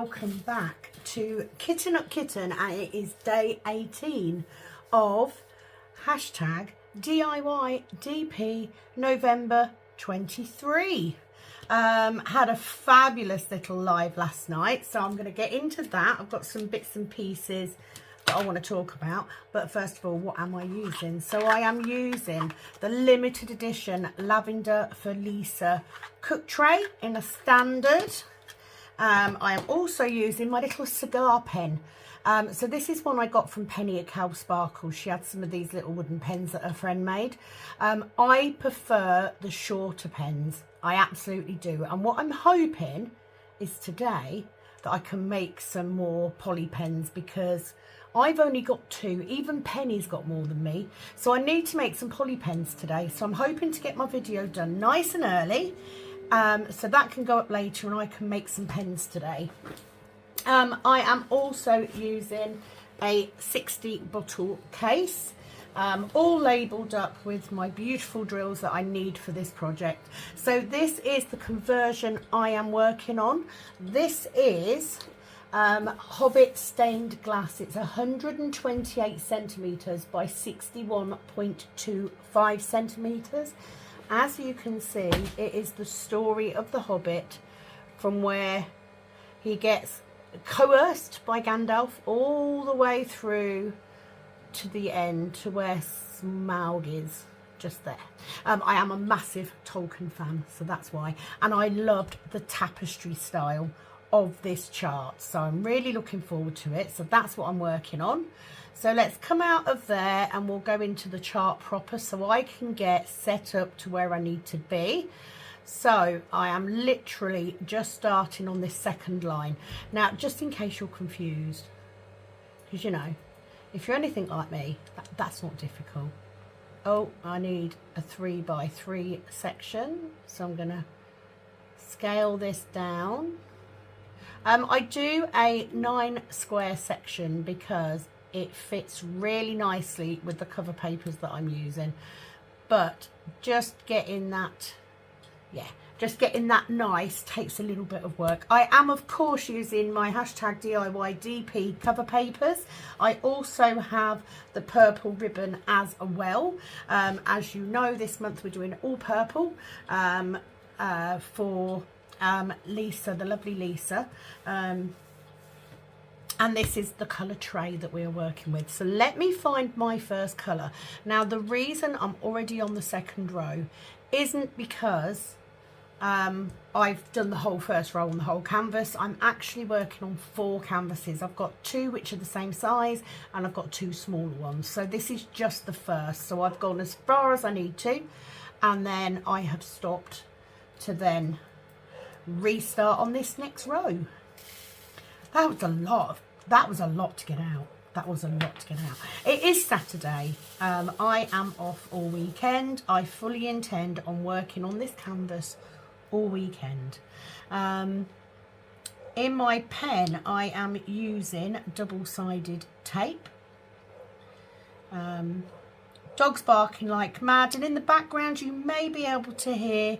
welcome back to Kittingupkitten, and it is day 18 of hashtag DIY DP November 23. Had a fabulous little live last night, so I'm going to get into that. I've got some bits and pieces that I want to talk about, but first of all, what am I using? So I am using the limited edition Lavender for Lisa cook tray in a standard. I am also using my little cigar pen. So this is one I got from Penni at Kalbs Sparkles. She had some of these little wooden pens that her friend made. I prefer the shorter pens. I absolutely do. And what I'm hoping is today that I can make some more poly pens, because I've only got 2. Even Penny's got more than me. So I need to make some poly pens today. So I'm hoping to get my video done nice and early. So that can go up later and I can make some pens today. I am also using a 60 bottle case, all labelled up with my beautiful drills that I need for this project. So this is the conversion I am working on. This is Hobbit stained glass. It's 128 centimetres by 61.25 centimetres. As you can see, it is the story of the Hobbit, from where he gets coerced by Gandalf all the way through to the end, to where Smaug is, just there. I am a massive Tolkien fan, so that's why. And I loved the tapestry style of this chart, so I'm really looking forward to it. So that's what I'm working on. So let's come out of there and we'll go into the chart proper, so I can get set up to where I need to be. So I am literally just starting on this second line. Now, just in case you're confused, because you know, if you're anything like me, that's not difficult. Oh, I need a 3 by 3 section, so I'm gonna scale this down. I do a 9 square section because it fits really nicely with the cover papers that I'm using, but just getting that, just getting that nice takes a little bit of work. I am of course using my hashtag DIY DP cover papers. I also have the purple ribbon as well. As you know, this month we're doing all purple for Lisa, the lovely Lisa. And this is the colour tray that we are working with. So let me find my first colour. Now, the reason I'm already on the second row isn't because I've done the whole first row on the whole canvas. I'm actually working on 4 canvases. I've got 2 which are the same size, and I've got 2 smaller ones. So this is just the first. So I've gone as far as I need to, and then I have stopped to then restart on this next row. That was a lot to get out. That was a lot to get out. It is Saturday. I am off all weekend. I fully intend on working on this canvas all weekend. In my pen, I am using double-sided tape. Dogs barking like mad, and in the background you may be able to hear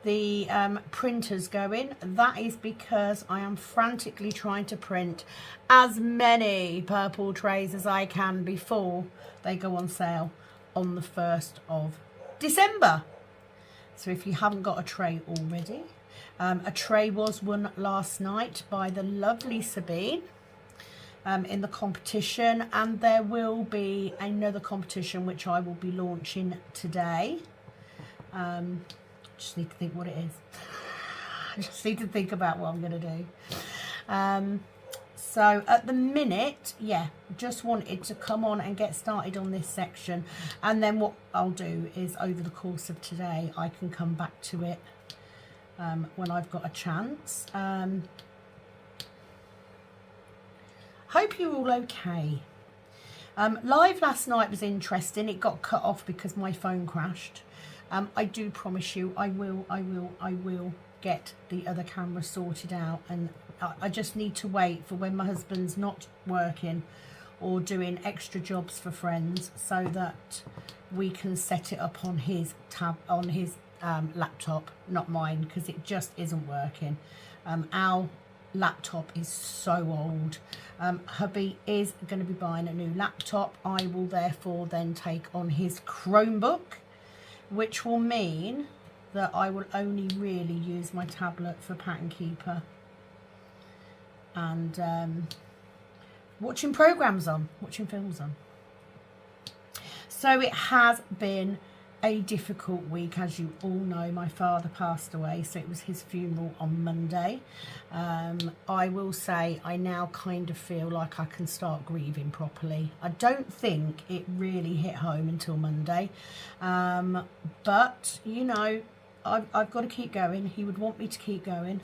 the printers going. That is because I am frantically trying to print as many purple trays as I can before they go on sale on the 1st of December. So if you haven't got a tray already, a tray was won last night by the lovely Sabine in the competition, and there will be another competition which I will be launching today. Just need to think what it is. I just need to think about what I'm going to do. So at the minute, just wanted to come on and get started on this section, and then what I'll do is over the course of today I can come back to it when I've got a chance. Hope you're all okay. Live last night was interesting. It got cut off because my phone crashed. I do promise you I will get the other camera sorted out, and I just need to wait for when my husband's not working or doing extra jobs for friends, so that we can set it up on his laptop, not mine, because it just isn't working. Al laptop is so old. Hubby is going to be buying a new laptop. I will therefore then take on his Chromebook, which will mean that I will only really use my tablet for Pattern Keeper and watching programs on, watching films on. So it has been a difficult week. As you all know, my father passed away, so it was his funeral on Monday. I will say I now kind of feel like I can start grieving properly. I don't think it really hit home until Monday, but you know, I've got to keep going. He would want me to keep going,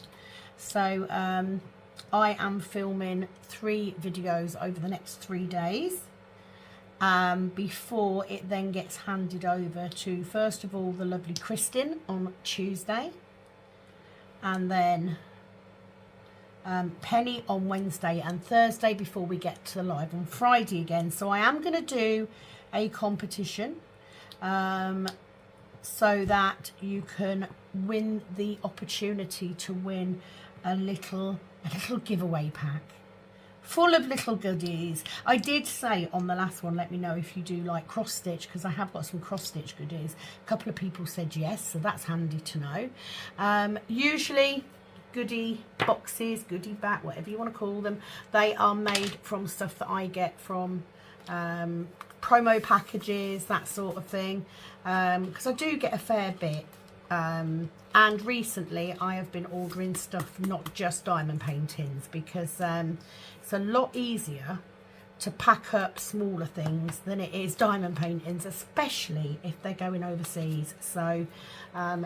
so I am filming 3 videos over the next 3 days. Before it then gets handed over to, first of all, the lovely Kristyn on Tuesday, and then Penni on Wednesday and Thursday before we get to the live on Friday again. So I am going to do a competition so that you can win the opportunity to win a little giveaway pack full of little goodies. I did say on the last one, let me know if you do like cross stitch, because I have got some cross stitch goodies. A couple of people said yes, so that's handy to know. Usually goodie boxes, goodie bag, whatever you want to call them, they are made from stuff that I get from promo packages, that sort of thing, because I do get a fair bit. And recently I have been ordering stuff, not just diamond paintings, because it's a lot easier to pack up smaller things than it is diamond paintings, especially if they're going overseas. So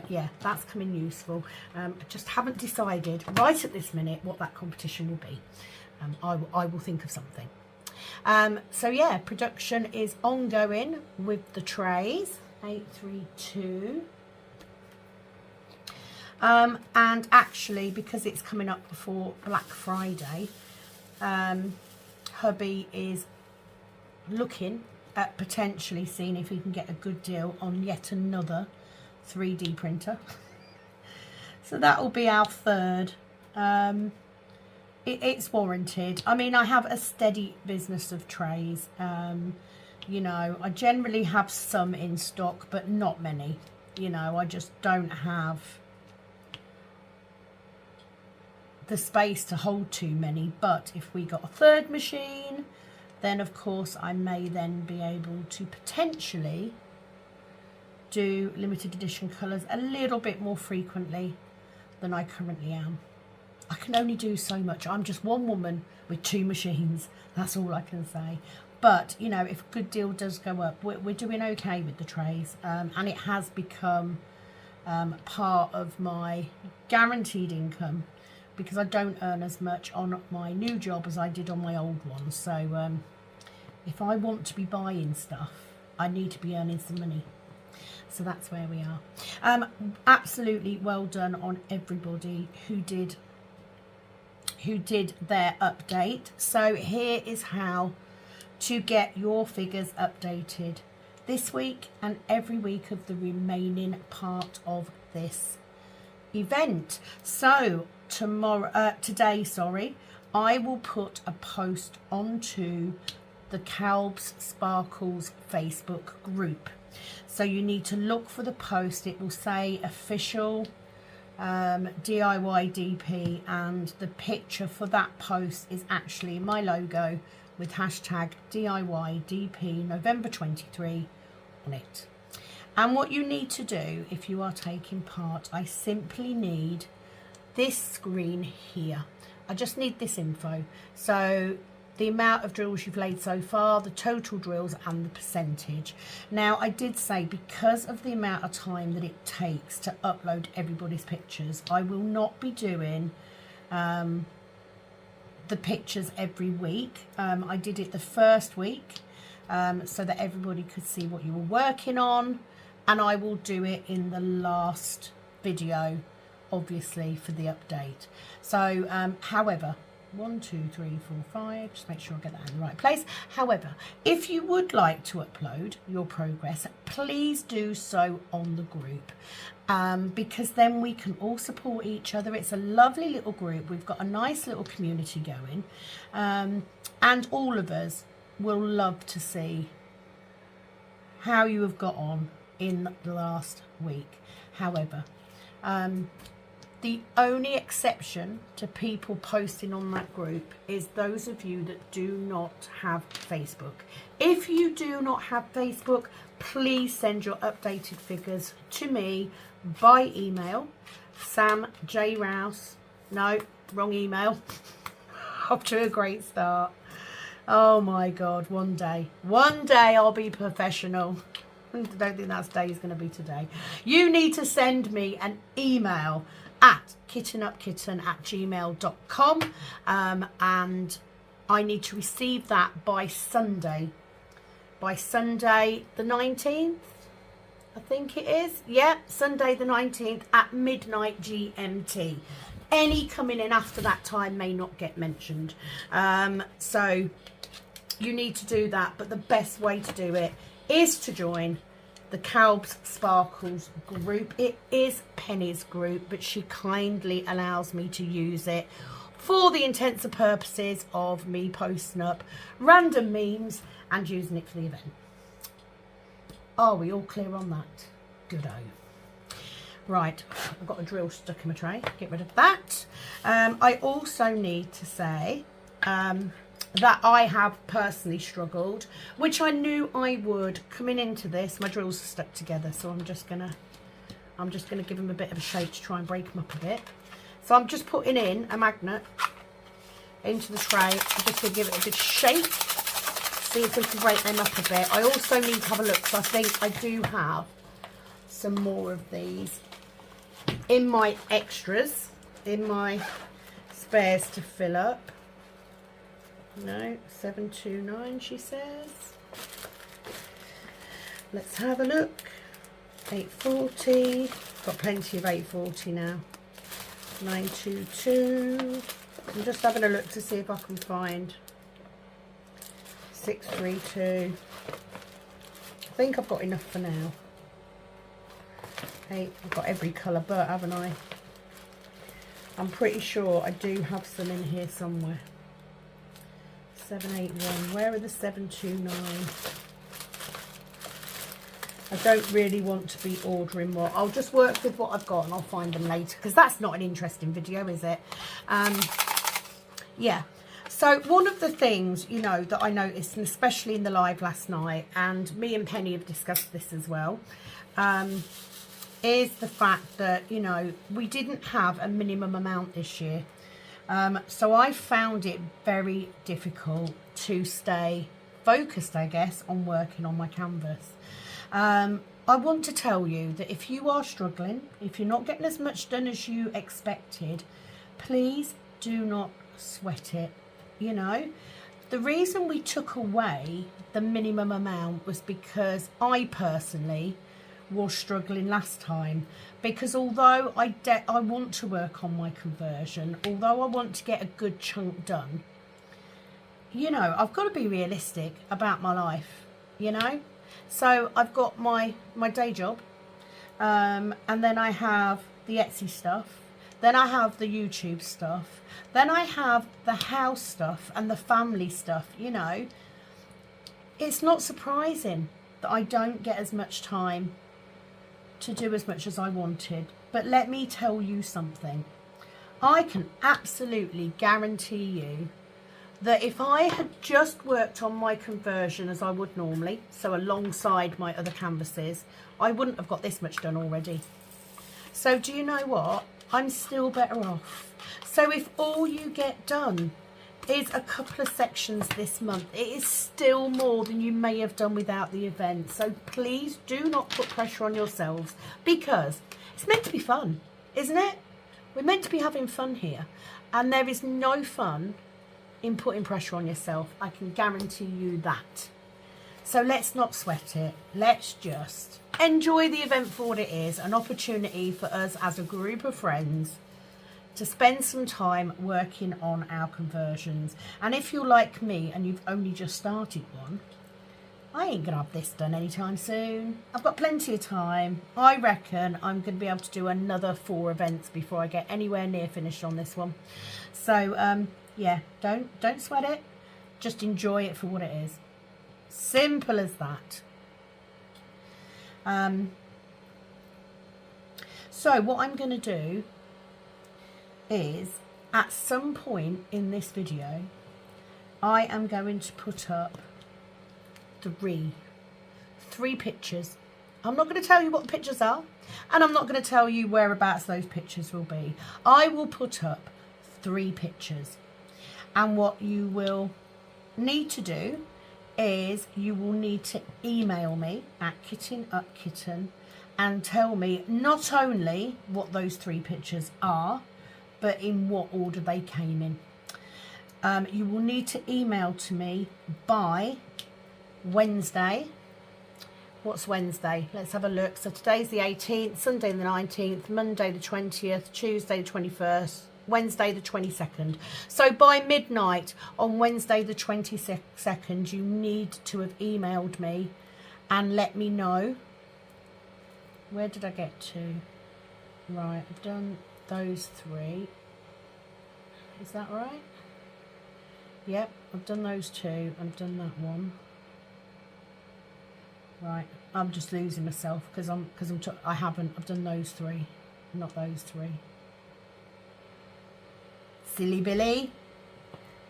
yeah, that's coming useful. I just haven't decided right at this minute what that competition will be. I will think of something. So yeah, production is ongoing with the trays. 832. And actually, because it's coming up before Black Friday, hubby is looking at potentially seeing if he can get a good deal on yet another 3D printer. So that will be our 3rd. It's warranted. I mean, I have a steady business of trays. You know, I generally have some in stock, but not many. You know, I just don't have the space to hold too many. But if we got a 3rd machine, then of course I may then be able to potentially do limited edition colours a little bit more frequently than I currently am. I can only do so much. I'm just one woman with 2 machines, that's all I can say. But you know, if a good deal does go up, we're doing okay with the trays, and it has become part of my guaranteed income, because I don't earn as much on my new job as I did on my old one. So if I want to be buying stuff, I need to be earning some money. So that's where we are. Absolutely well done on everybody who did their update. So here is how to get your figures updated this week and every week of the remaining part of this event. So today, I will put a post onto the Kalbs Sparkles Facebook group. So you need to look for the post. It will say official DIY DP, and the picture for that post is actually my logo with hashtag DIY DP November 23 on it. And what you need to do if you are taking part, I simply need this screen here. I just need this info. So the amount of drills you've laid so far, the total drills, and the percentage. Now, I did say because of the amount of time that it takes to upload everybody's pictures, I will not be doing the pictures every week. I did it the first week so that everybody could see what you were working on, and I will do it in the last video, obviously, for the update. So however, 1, 2, 3, 4, 5. Just make sure I get that in the right place. However, if you would like to upload your progress, please do so on the group, because then we can all support each other. It's a lovely little group. We've got a nice little community going, and all of us will love to see how you have got on in the last week. However, the only exception to people posting on that group is those of you that do not have Facebook. If you do not have Facebook, please send your updated figures to me by email. Sam J. Rouse. No, wrong email. Off to a great start. Oh my God, one day I'll be professional. I don't think that day is going to be today. You need to send me an email at kittingupkitten@gmail.com, and I need to receive that by Sunday the 19th, I think it is. Yeah, Sunday the 19th at midnight GMT. Any coming in after that time may not get mentioned, so you need to do that. But the best way to do it is to join the Kalbs Sparkles group. It is Penny's group, but she kindly allows me to use it for the intents and purposes of me posting up random memes and using it for the event. Are we all clear on that? Good-o. Right, I've got a drill stuck in my tray. Get rid of that. I also need to say that I have personally struggled, which I knew I would coming into this. My drills are stuck together, so I'm just gonna give them a bit of a shake to try and break them up a bit. So I'm just putting in a magnet into the tray. I'm just gonna give it a good shake, see if we can break them up a bit. I also need to have a look, so I think I do have some more of these in my extras, in my spares to fill up. No, 729 she says. Let's have a look. 840. Got plenty of 840 now. 922. I'm just having a look to see if I can find 632. I think I've got enough for now. 8. I've got every colour but, haven't I? I'm pretty sure I do have some in here somewhere. 781. Where are the 729? I don't really want to be ordering more. I'll just work with what I've got and I'll find them later, because that's not an interesting video, is it? Yeah. So one of the things, you know, that I noticed, and especially in the live last night, and me and Penny have discussed this as well, is the fact that, you know, we didn't have a minimum amount this year. So I found it very difficult to stay focused, I guess, on working on my canvas. I want to tell you that if you are struggling, if you're not getting as much done as you expected, please do not sweat it. You know, the reason we took away the minimum amount was because I personally was struggling last time, because although I want to work on my conversion, although I want to get a good chunk done, you know, I've got to be realistic about my life, you know. So I've got my day job, and then I have the Etsy stuff, then I have the YouTube stuff, then I have the house stuff and the family stuff. You know, it's not surprising that I don't get as much time to do as much as I wanted. But let me tell you something. I can absolutely guarantee you that if I had just worked on my conversion as I would normally, so alongside my other canvases, I wouldn't have got this much done already. So do you know what? I'm still better off. So if all you get done is a couple of sections this month, it is still more than you may have done without the event. So please do not put pressure on yourselves, because it's meant to be fun, isn't it? We're meant to be having fun here, and there is no fun in putting pressure on yourself. I can guarantee you that. So let's not sweat it. Let's just enjoy the event for what it is, an opportunity for us as a group of friends to spend some time working on our conversions. And if you're like me and you've only just started one, I ain't gonna have this done anytime soon. I've got plenty of time. I reckon I'm gonna be able to do another 4 events before I get anywhere near finished on this one. So yeah, don't sweat it. Just enjoy it for what it is. Simple as that. So what I'm gonna do is, at some point in this video, I am going to put up three pictures. I'm not going to tell you what the pictures are, and I'm not going to tell you whereabouts those pictures will be. I will put up 3 pictures, and what you will need to do is you will need to email me at Kittingupkitten and tell me not only what those 3 pictures are, but in what order they came in. You will need to email to me by Wednesday. What's Wednesday? Let's have a look. So today's the 18th, Sunday the 19th, Monday the 20th, Tuesday the 21st, Wednesday the 22nd. So by midnight on Wednesday the 22nd, you need to have emailed me and let me know. Where did I get to? Right, I've done those 3. Is that right? Yep, I've done those 2. I've done that one. Right, I'm just losing myself because I've done those 3, not those 3. Silly Billy,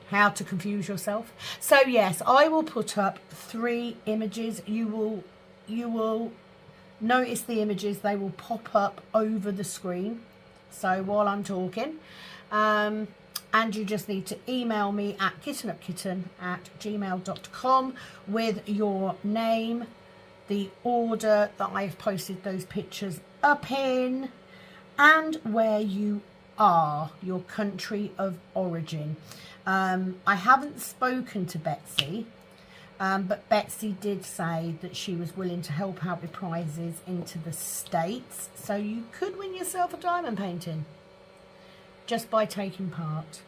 how to confuse yourself. So yes, I will put up 3 images. You will notice the images, they will pop up over the screen. So while I'm talking, and you just need to email me at kittingupkitten@gmail.com with your name, the order that I've posted those pictures up in, and where you are, your country of origin. I haven't spoken to Betsy, but Betsy did say that she was willing to help out with prizes into the States, so you could win yourself a diamond painting just by taking part.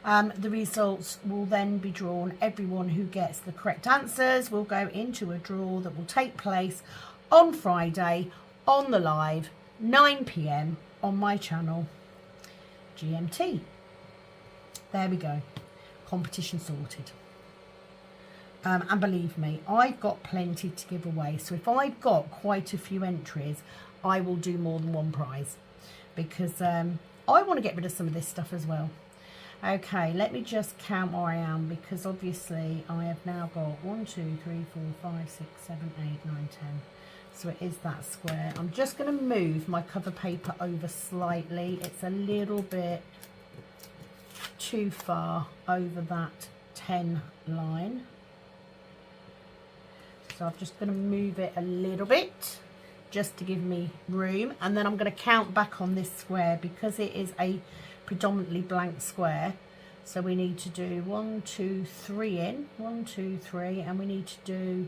The results will then be drawn. Everyone who gets the correct answers will go into a draw that will take place on Friday on the live 9 PM on my channel GMT. There we go, competition sorted. And believe me, I've got plenty to give away, so if I've got quite a few entries, I will do more than 1 prize, because I want to get rid of some of this stuff as well. Okay, let me just count where I am, because obviously I have now got 1, 2, 3, 4, 5, 6, 7, 8, 9, 10. So it is that square. I'm just going to move my cover paper over slightly. It's a little bit too far over that 10 line. So I'm just going to move it a little bit just to give me room. And then I'm going to count back on this square because it is a predominantly blank square. So we need to do 1, 2, 3 in. 1, 2, 3. And we need to do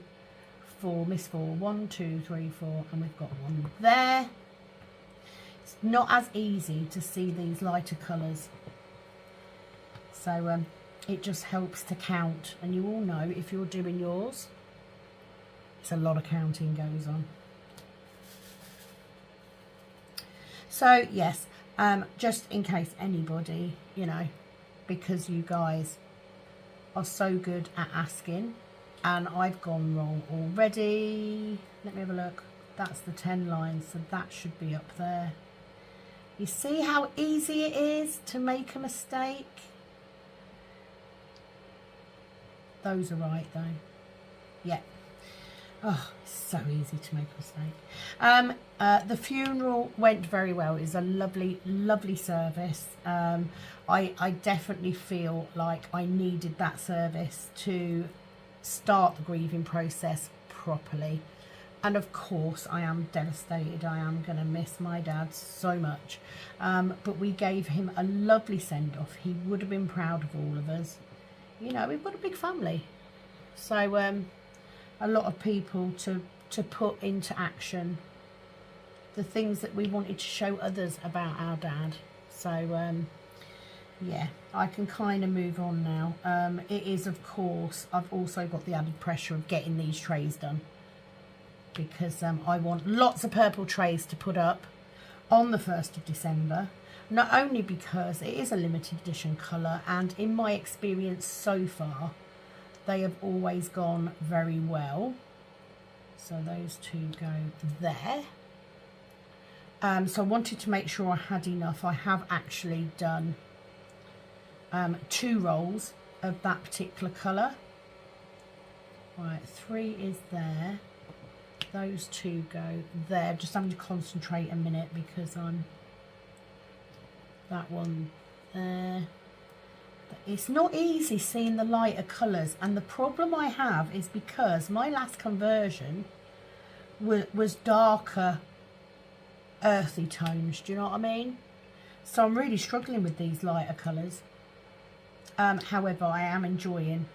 4, miss 4. 1, 2, 3, 4. And we've got 1 there. It's not as easy to see these lighter colours. So it just helps to count. And you all know if you're doing yours, it's a lot of counting goes on. So yes, just in case anybody, you know, because you guys are so good at asking, and I've gone wrong already. Let me have a look. That's the 10 lines, so that should be up there. You see how easy it is to make a mistake? Those are right though. Yeah. Oh, it's so easy to make a mistake. The funeral went very well. It was a lovely, lovely service. I definitely feel like I needed that service to start the grieving process properly. And of course, I am devastated. I am going to miss my dad so much. But we gave him a lovely send-off. He would have been proud of all of us. You know, we've got a big family. So, a lot of people to put into action the things that we wanted to show others about our dad. So yeah, I can kind of move on now. It is, of course, I've also got the added pressure of getting these trays done, because I want lots of purple trays to put up on the 1st of December. Not only because it is a limited edition colour, and in my experience so far, they have always gone very well. So those two go there. So I wanted to make sure I had enough. I have actually done 2 rolls of that particular colour. Right, 3 is there. Those 2 go there. Just having to concentrate a minute because I'm that one there. But it's not easy seeing the lighter colours, and the problem I have is because my last conversion was darker earthy tones, do you know what I mean? So I'm really struggling with these lighter colours. However, I am enjoying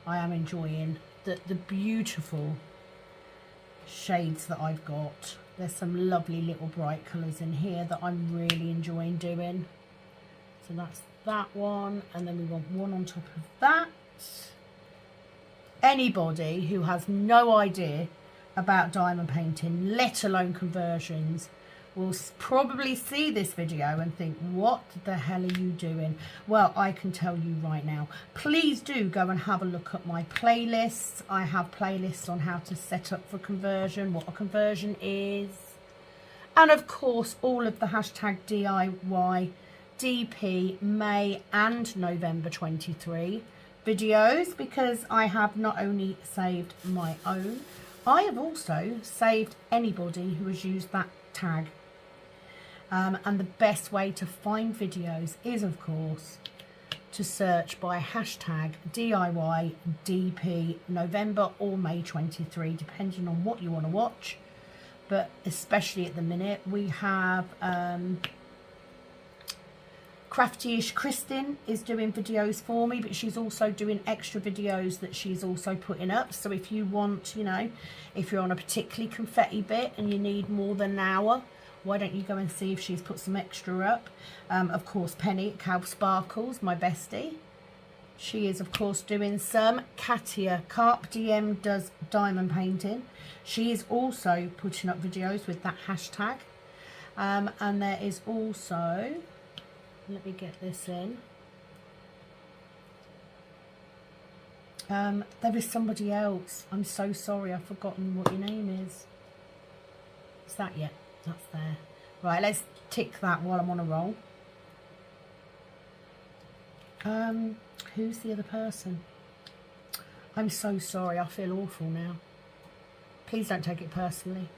the beautiful shades that I've got. There's some lovely little bright colours in here that I'm really enjoying doing. So that's that one, and then we want one on top of that. Anybody who has no idea about diamond painting, let alone conversions, will probably see this video and think, what the hell are you doing? Well, I can tell you right now. Please do go and have a look at my playlists. I have playlists on how to set up for conversion, what a conversion is, and of course all of the hashtag DIY DP May and November 23 videos, because I have not only saved my own, I have also saved anybody who has used that tag. And the best way to find videos is, of course, to search by hashtag DIY DP November or May 23, depending on what you want to watch. But especially at the minute, we have Craftyish Kristyn is doing videos for me, but she's also doing extra videos that she's also putting up. So if you want, you know, if you're on a particularly confetti bit and you need more than an hour, why don't you go and see if she's put some extra up. Of course, Penni at Kalbs Sparkles, my bestie. She is, of course, doing some. Carpe Diem does diamond painting. She is also putting up videos with that hashtag. And there is also, let me get this in. There is somebody else. I'm so sorry, I've forgotten what your name is. Is that yet? That's there. Right, let's tick that while I'm on a roll. Who's the other person? I'm so sorry, I feel awful now. Please don't take it personally.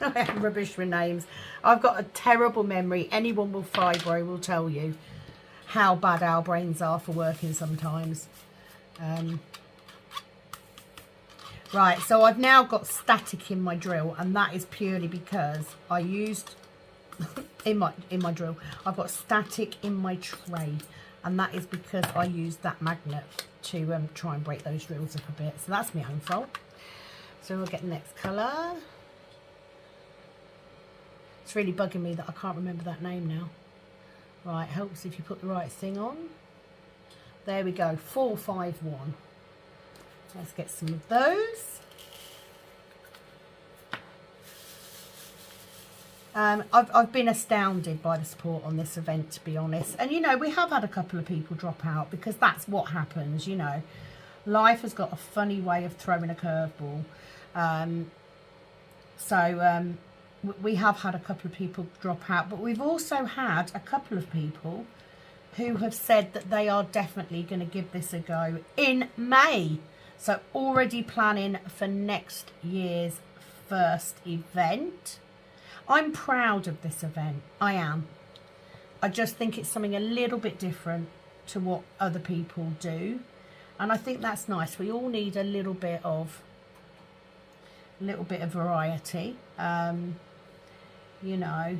I am rubbish with names. I've got a terrible memory. Anyone with fibro will tell you how bad our brains are for working sometimes. Right, so I've now got static in my drill, and that is purely because I used in my drill, I've got static in my tray, and that is because I used that magnet to try and break those drills up a bit. So that's my own fault. So we'll get the next colour. It's really bugging me that I can't remember that name now. Right, helps if you put the right thing on. There we go, 451. Let's get some of those. I've been astounded by the support on this event, to be honest. And, you know, we have had a couple of people drop out, because that's what happens, you know. Life has got a funny way of throwing a curveball. We have had a couple of people drop out, but we've also had a couple of people who have said that they are definitely going to give this a go in May. So already planning for next year's first event. I'm proud of this event. I am. I just think it's something a little bit different to what other people do. And I think that's nice. We all need a little bit of variety. You know,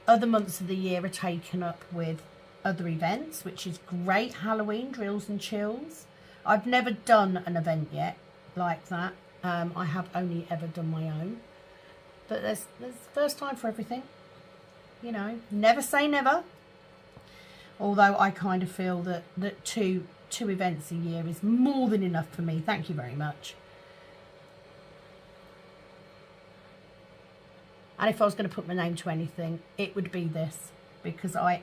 other months of the year are taken up with other events, which is great. Halloween, drills and chills. I've never done an event yet like that. I have only ever done my own. But there's first time for everything. you know, never say never. Although I kind of feel that two events a year is more than enough for me. Thank you very much. And if I was going to put my name to anything, it would be this, because I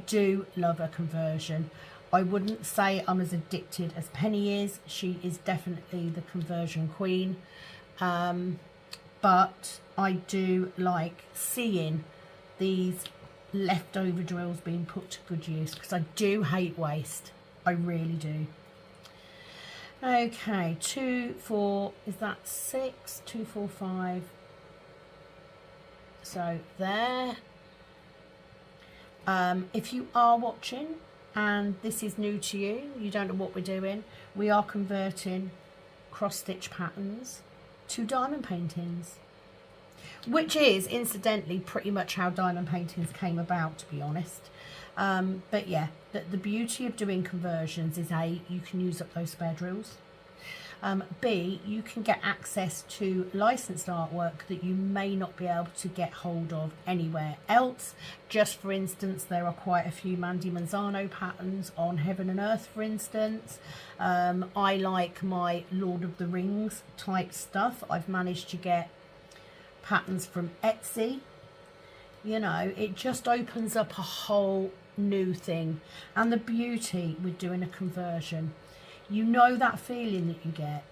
do love a conversion. I wouldn't say I'm as addicted as Penni is. She is definitely the conversion queen. But I do like seeing these leftover drills being put to good use, because I do hate waste. I really do. Okay, 2, 4, is that 6? 2, 4, 5. So there. If you are watching and this is new to you, you don't know what we're doing, we are converting cross stitch patterns to diamond paintings, which is incidentally pretty much how diamond paintings came about, to be honest. But yeah, the beauty of doing conversions is A, you can use up those spare drills. B, you can get access to licensed artwork that you may not be able to get hold of anywhere else. Just for instance, there are quite a few Mandy Manzano patterns on Heaven and Earth, for instance. I like my Lord of the Rings type stuff. I've managed to get patterns from Etsy. You know, it just opens up a whole new thing. And the beauty with doing a conversion, you know that feeling that you get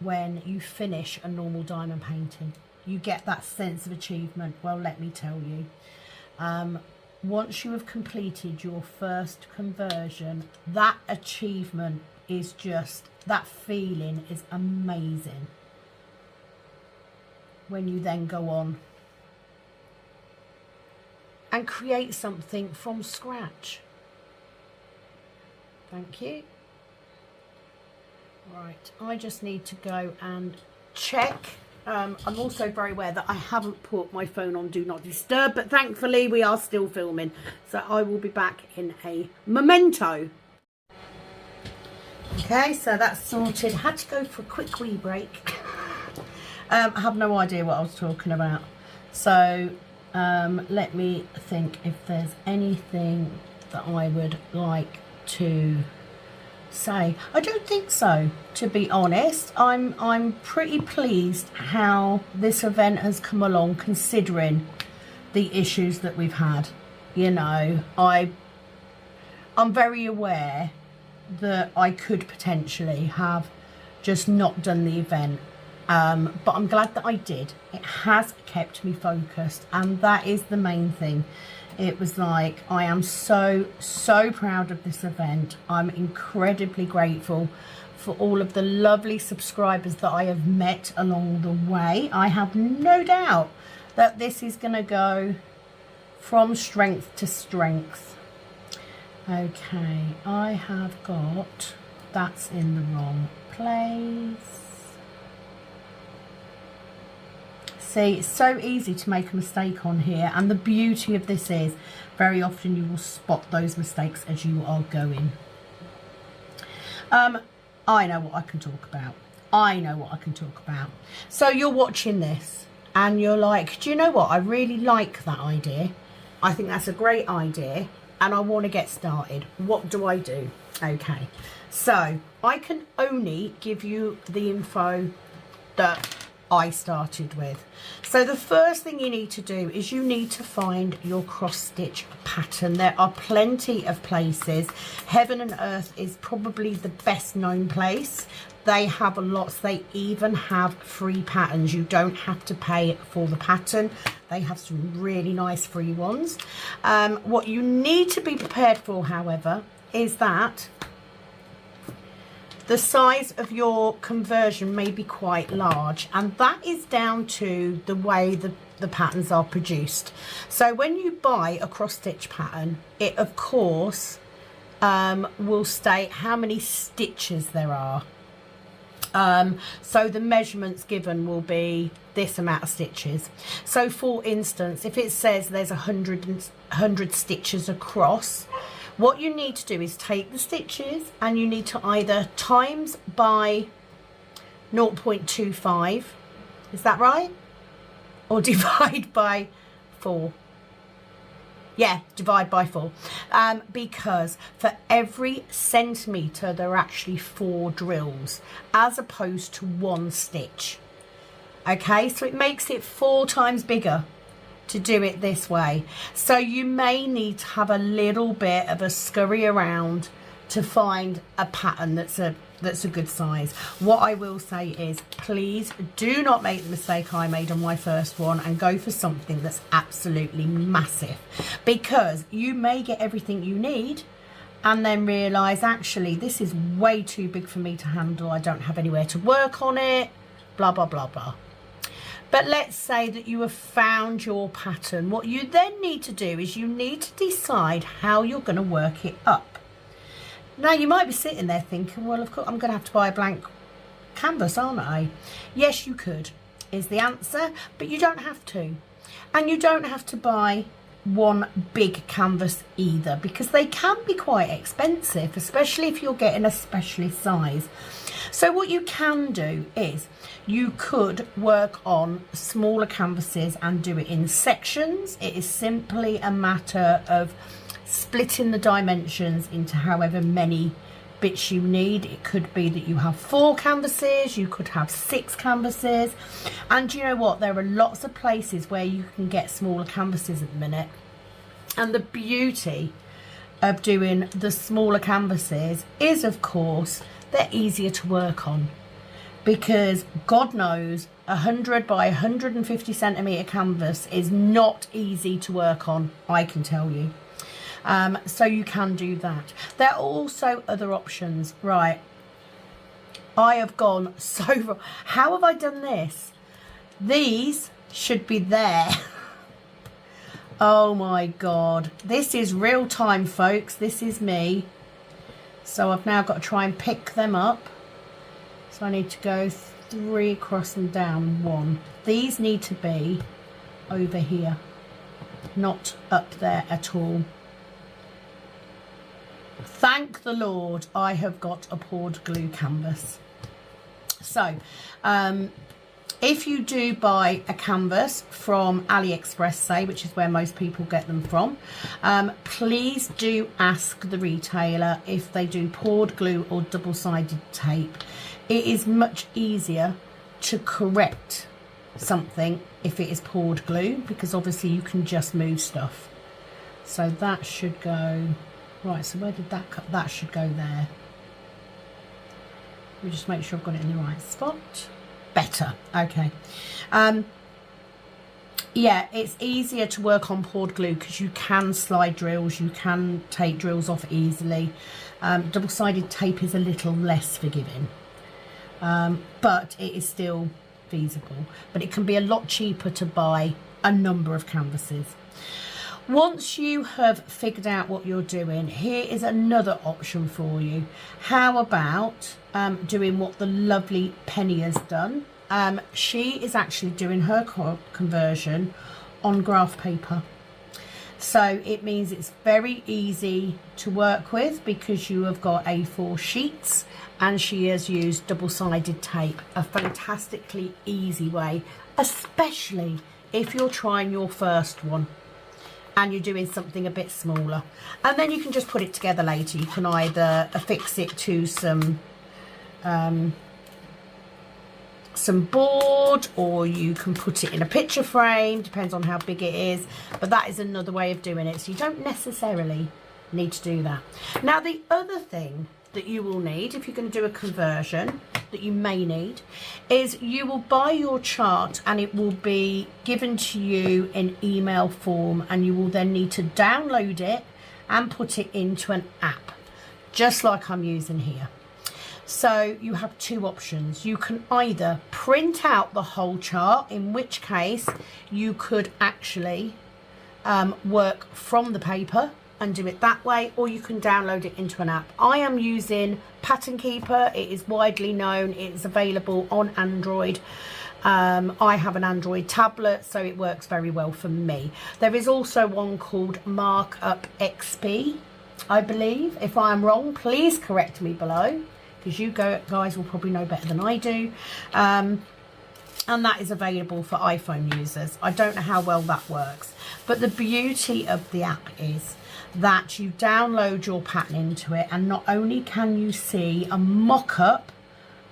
when you finish a normal diamond painting. You get that sense of achievement. Well, let me tell you, once you have completed your first conversion, that achievement is just, that feeling is amazing. When you then go on and create something from scratch. Thank you. Right, I just need to go and check. I'm also very aware that I haven't put my phone on Do Not Disturb, but thankfully we are still filming. So I will be back in a memento. Okay, so that's sorted. Had to go for a quick wee break. I have no idea what I was talking about. So let me think if there's anything that I would like to say. I don't think so, to be honest. I'm pretty pleased how this event has come along, considering the issues that we've had. You know, I'm very aware that I could potentially have just not done the event, but I'm glad that I did. It has kept me focused, and that is the main thing. It was like, I am so proud of this event. I'm incredibly grateful for all of the lovely subscribers that I have met along the way. I have no doubt that this is going to go from strength to strength. Okay, I have got, that's in the wrong place. See, it's so easy to make a mistake on here, and the beauty of this is very often you will spot those mistakes as you are going. I know what I can talk about. I know what I can talk about. So you're watching this and you're like, do you know what? I really like that idea. I think that's a great idea and I want to get started. What do I do? Okay, so I can only give you the info that I started with. So the first thing you need to do is you need to find your cross stitch pattern. There are plenty of places. Heaven and Earth is probably the best known place. They have lots. They even have free patterns. You don't have to pay for the pattern. They have some really nice free ones. What you need to be prepared for, however, is that the size of your conversion may be quite large, and that is down to the way the patterns are produced. So when you buy a cross stitch pattern, it of course will state how many stitches there are. So the measurements given will be this amount of stitches. So for instance, if it says there's 100 stitches across, what you need to do is take the stitches and you need to either times by 0.25, is that right? Or divide by 4. Yeah, divide by 4. Because for every centimetre, there are actually 4 drills, as opposed to 1 stitch. Okay, so it makes it 4 times bigger to do it this way. So you may need to have a little bit of a scurry around to find a pattern that's a good size. What I will say is, please do not make the mistake I made on my first one and go for something that's absolutely massive, because you may get everything you need and then realise, actually, this is way too big for me to handle. I don't have anywhere to work on it, blah, blah, blah, blah. But let's say that you have found your pattern. What you then need to do is you need to decide how you're going to work it up. Now, you might be sitting there thinking, well, of course, I'm going to have to buy a blank canvas, aren't I? Yes, you could, is the answer, but you don't have to. And you don't have to buy one big canvas either, because they can be quite expensive, especially if you're getting a specialist size. So what you can do is you could work on smaller canvases and do it in sections. It is simply a matter of splitting the dimensions into however many bits you need. It could be that you have 4 canvases, you could have 6 canvases, and you know what, there are lots of places where you can get smaller canvases at the minute. And the beauty of doing the smaller canvases is, of course, they're easier to work on, because God knows 100 by 150 centimetre canvas is not easy to work on, I can tell you. So you can do that. There are also other options. Right, I have gone so wrong. How have I done this? These should be there. Oh my God, this is real time, folks. This is me. So I've now got to try and pick them up. So I need to go 3 across and down 1. These need to be over here, not up there at all. Thank the Lord I have got a poured glue canvas. So if you do buy a canvas from AliExpress, say, which is where most people get them from, please do ask the retailer if they do poured glue or double-sided tape. It is much easier to correct something if it is poured glue, because obviously you can just move stuff. So that should go right. So where did that cut? That should go there. Let me just make sure I've got it in the right spot. Better. Okay. Yeah, it's easier to work on poured glue because you can slide drills, you can take drills off easily. Double-sided tape is a little less forgiving, but it is still feasible. But it can be a lot cheaper to buy a number of canvases. Once you have figured out what you're doing, here is another option for you. How about doing what the lovely Penni has done? She is actually doing her conversion on graph paper. So it means it's very easy to work with because you have got A4 sheets, and she has used double-sided tape. A fantastically easy way, especially if you're trying your first one and you're doing something a bit smaller. And then you can just put it together later. You can either affix it to some board, or you can put it in a picture frame, depends on how big it is. But that is another way of doing it, so you don't necessarily need to do that. Now, the other thing that you will need if you're going to do a conversion, that you may need, is you will buy your chart and it will be given to you in email form, and you will then need to download it and put it into an app, just like I'm using here. So you have 2 options. You can either print out the whole chart, in which case you could actually work from the paper and do it that way, or you can download it into an app. I am using Pattern Keeper. It is widely known. It's available on Android. I have an Android tablet, so it works very well for me. There is also one called Markup XP, I believe. If I am wrong, please correct me below, because you guys will probably know better than I do. And that is available for iPhone users. I don't know how well that works. But the beauty of the app is that you download your pattern into it, and not only can you see a mock-up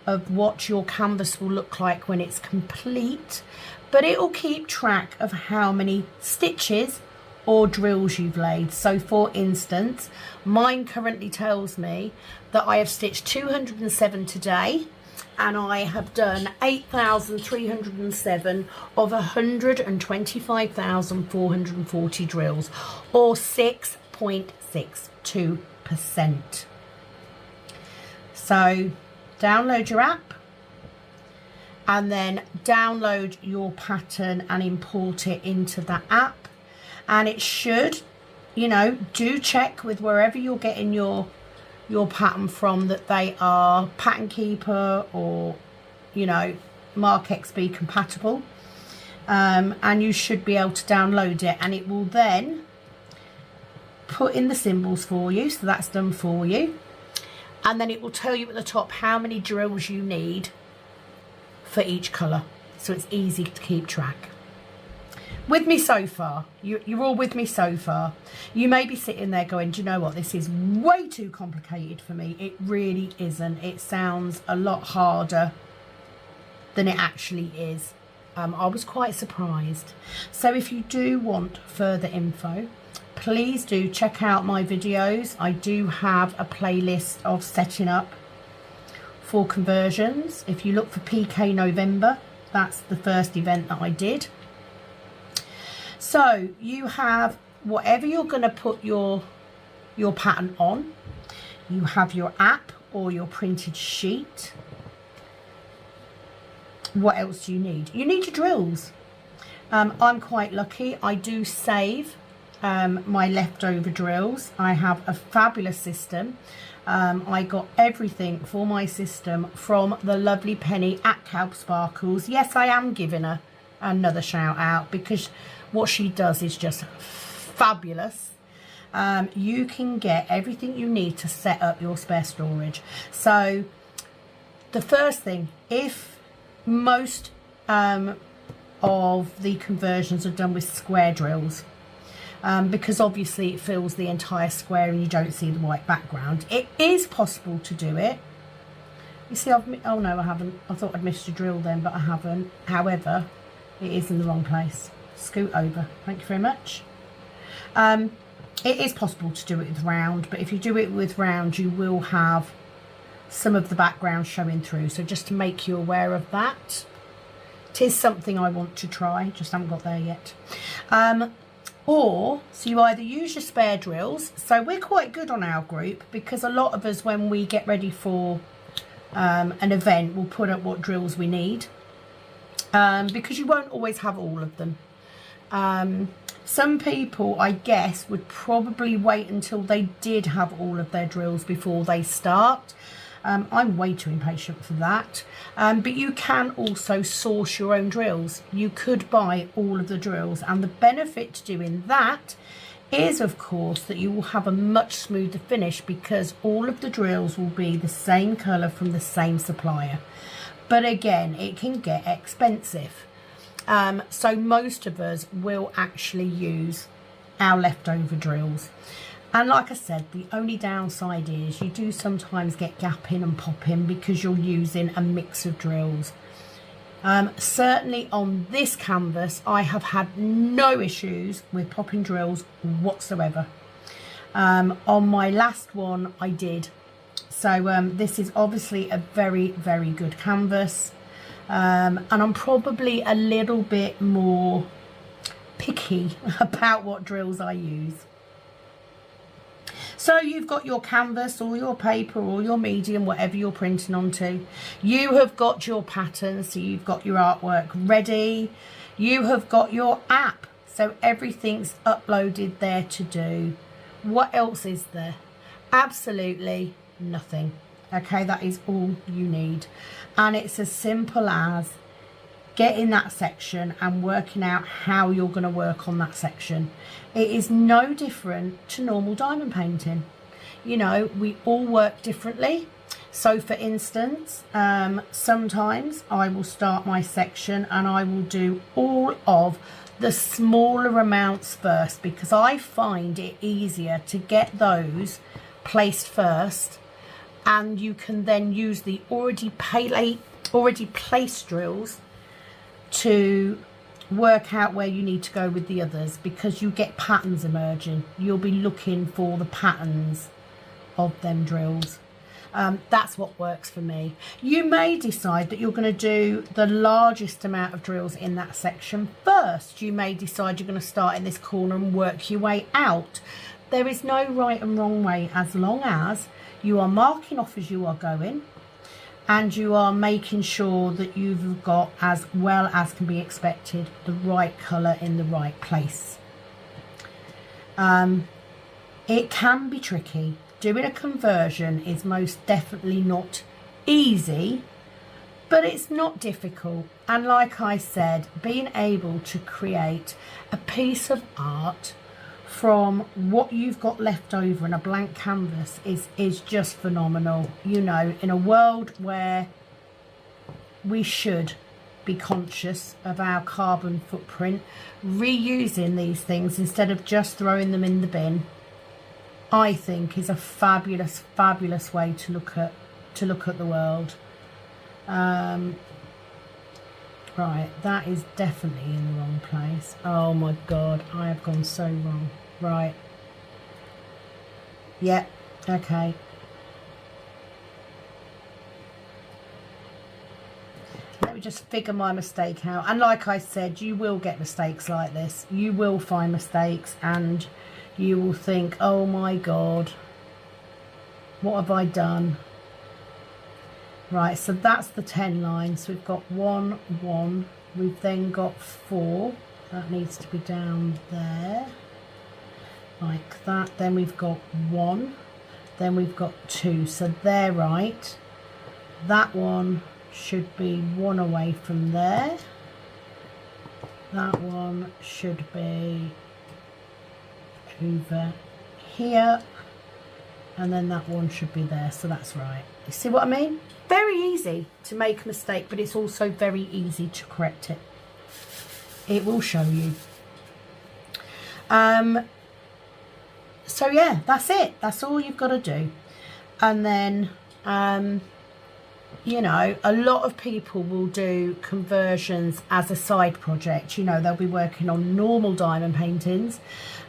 of what your canvas will look like when it's complete, but it will keep track of how many stitches or drills you've laid. So for instance, mine currently tells me that I have stitched 207 today, and I have done 8,307 of 125,440 drills, or 6.62%. So download your app and then download your pattern and import it into that app, and it should, you know, do check with wherever you're getting your pattern from that they are Pattern Keeper or, you know, Mark XB compatible, and you should be able to download it, and it will then put in the symbols for you, so that's done for you, and then it will tell you at the top how many drills you need for each colour, so it's easy to keep track. With me so far, you're all with me so far. You may be sitting there going, do you know what, this is way too complicated for me. It really isn't. It sounds a lot harder than it actually is. I was quite surprised. So if you do want further info, please do check out my videos. I do have a playlist of setting up for conversions. If you look for PK November, that's the first event that I did. So you have whatever you're going to put your pattern on. You have your app or your printed sheet. What else do you need? You need your drills. I'm quite lucky. I do save my leftover drills. I have a fabulous system. I got everything for my system from the lovely Penni at Kalbs Sparkles. Yes, I am giving her another shout out because what she does is just fabulous. You can get everything you need to set up your spare storage. So the first thing, if most of the conversions are done with square drills, because obviously it fills the entire square and you don't see the white background, it is possible to do it. You see, oh no, I haven't. I thought I'd missed a drill then, but I haven't. However, it is in the wrong place. Scoot over, thank you very much. It is possible to do it with round, but if you do it with round you will have some of the background showing through, so just to make you aware of that. It is something I want to try, just haven't got there yet. So you either use your spare drills, so we're quite good on our group because a lot of us, when we get ready for an event, will put up what drills we need, because you won't always have all of them. Some people, I guess, would probably wait until they did have all of their drills before they start. I'm way too impatient for that. But you can also source your own drills. You could buy all of the drills, and the benefit to doing that is, of course, that you will have a much smoother finish because all of the drills will be the same colour from the same supplier. But again, it can get expensive. So most of us will actually use our leftover drills. And like I said, the only downside is you do sometimes get gapping and popping because you're using a mix of drills. Certainly on this canvas, I have had no issues with popping drills whatsoever. On my last one, I did. So this is obviously a very, very good canvas. And I'm probably a little bit more picky about what drills I use. So you've got your canvas or your paper or your medium, whatever you're printing onto. You have got your pattern, so you've got your artwork ready. You have got your app, so everything's uploaded there to do. What else is there? Absolutely nothing. Okay, that is all you need. And it's as simple as getting that section and working out how you're going to work on that section. It is no different to normal diamond painting. You know, we all work differently. So for instance, sometimes I will start my section and I will do all of the smaller amounts first, because I find it easier to get those placed first, and you can then use the already placed drills to work out where you need to go with the others, because you get patterns emerging. You'll be looking for the patterns of them drills. That's what works for me. You may decide that you're going to do the largest amount of drills in that section first. You may decide you're going to start in this corner and work your way out. There is no right and wrong way, as long as you are marking off as you are going and you are making sure that you've got, as well as can be expected, the right colour in the right place. It can be tricky. Doing a conversion is most definitely not easy, but it's not difficult. And like I said, being able to create a piece of art from what you've got left over in a blank canvas is just phenomenal. You know, in a world where we should be conscious of our carbon footprint, reusing these things instead of just throwing them in the bin, I think is a fabulous, fabulous way to look at the world. Right, that is definitely in the wrong place. Oh my God, I have gone so wrong. Right. Yep, okay. Let me just figure my mistake out. And like I said, you will get mistakes like this. You will find mistakes and you will think, oh my God, what have I done? Right, so that's the 10 lines. So we've got 1, 1. We've then got 4. That needs to be down there. Like that. Then we've got 1. Then we've got 2. So they're right. That one should be 1 away from there. That one should be over here, and then that one should be there, so that's right. You see what I mean? Very easy to make a mistake, but it's also very easy to correct it. It will show you. So yeah, that's it. That's all you've got to do. And then you know, a lot of people will do conversions as a side project. You know, they'll be working on normal diamond paintings.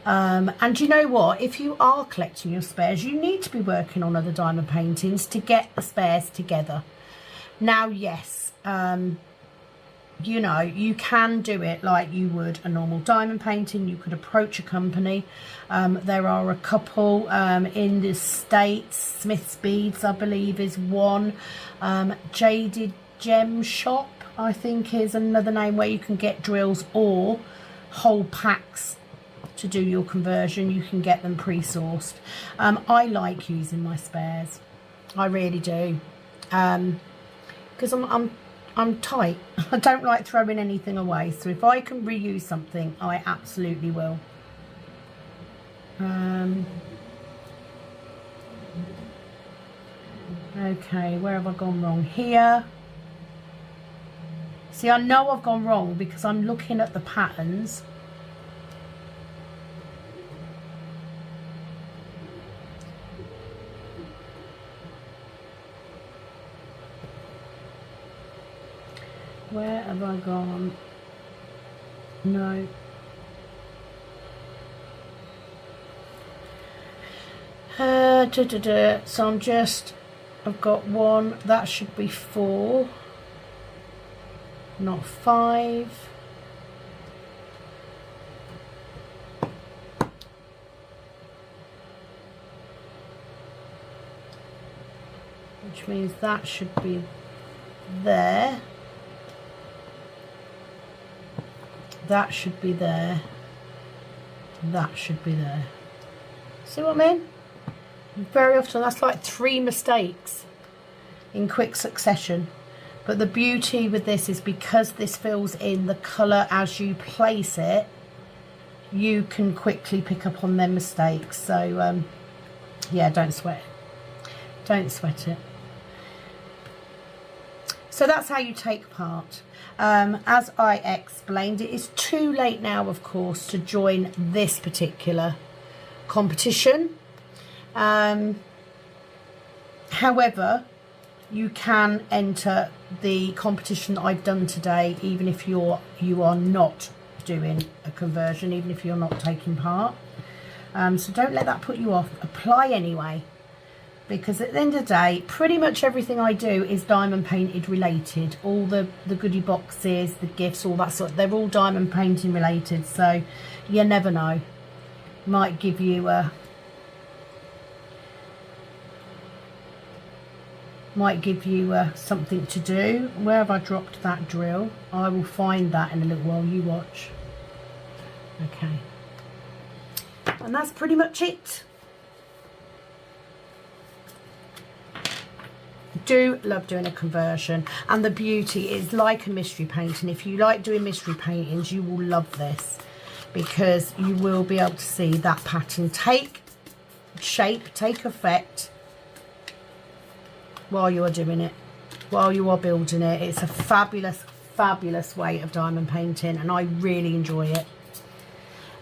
And you know what? If you are collecting your spares, you need to be working on other diamond paintings to get the spares together. Now, yes, you know, you can do it like you would a normal diamond painting. You could approach a company. There are a couple in the States. Smith's Beads, I believe, is one. Jaded Gem Shop, I think, is another name, where you can get drills or whole packs to do your conversion. You can get them pre-sourced. I like using my spares. I really do. Because I'm tight. I don't like throwing anything away. So if I can reuse something, I absolutely will. Okay, where have I gone wrong? Here. See, I know I've gone wrong because I'm looking at the patterns. Where have I gone? No. So I'm just, I've got 1, that should be 4, not 5. Which means that should be there. That should be there. That should be there. See what I mean? Very often that's like 3 mistakes in quick succession. But the beauty with this is because this fills in the colour as you place it, you can quickly pick up on them mistakes. So yeah, don't sweat it. Don't sweat it. So that's how you take part. As I explained, it is too late now, of course, to join this particular competition. However, you can enter the competition that I've done today, even if you are not doing a conversion, even if you're not taking part. So don't let that put you off. Apply anyway, because at the end of the day, pretty much everything I do is diamond painted related. All the goodie boxes, the gifts, all that sort, they're all diamond painting related. So you never know, might give you something to do. Where have I dropped that drill? I will find that in a little while. You watch. Okay, and that's pretty much it. Do love doing a conversion, and the beauty is like a mystery painting. If you like doing mystery paintings, you will love this, because you will be able to see that pattern take shape, take effect while you are doing it, while you are building it. It's a fabulous way of diamond painting, and I really enjoy it.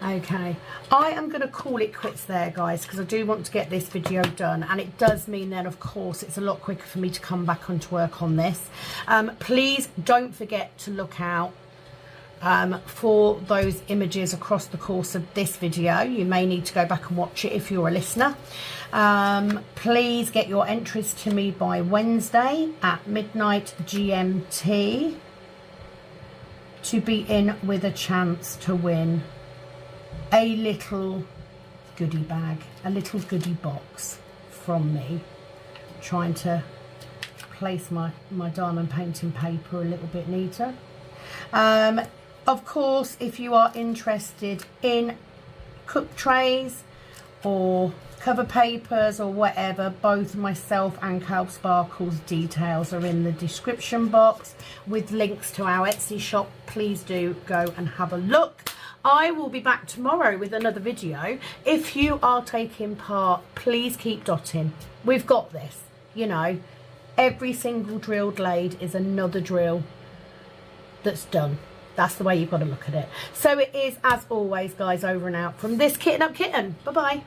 Okay, I am going to call it quits there, guys, because I do want to get this video done, and it does mean then, of course, it's a lot quicker for me to come back and to work on this. Please don't forget to look out for those images across the course of this video. You may need to go back and watch it if you're a listener. Please get your entries to me by Wednesday at midnight GMT to be in with a chance to win a little goodie bag, a little goodie box from me. Trying to place my diamond painting paper a little bit neater. Of course, if you are interested in cook trays or cover papers or whatever, both myself and Kalbs Sparkles details are in the description box with links to our Etsy shop. Please do go and have a look. I will be back tomorrow with another video. If you are taking part, please keep dotting. We've got this, you know. Every single drilled blade is another drill that's done. That's the way you've got to look at it. So it is, as always, guys, over and out from this Kittingupkitten. Bye-bye.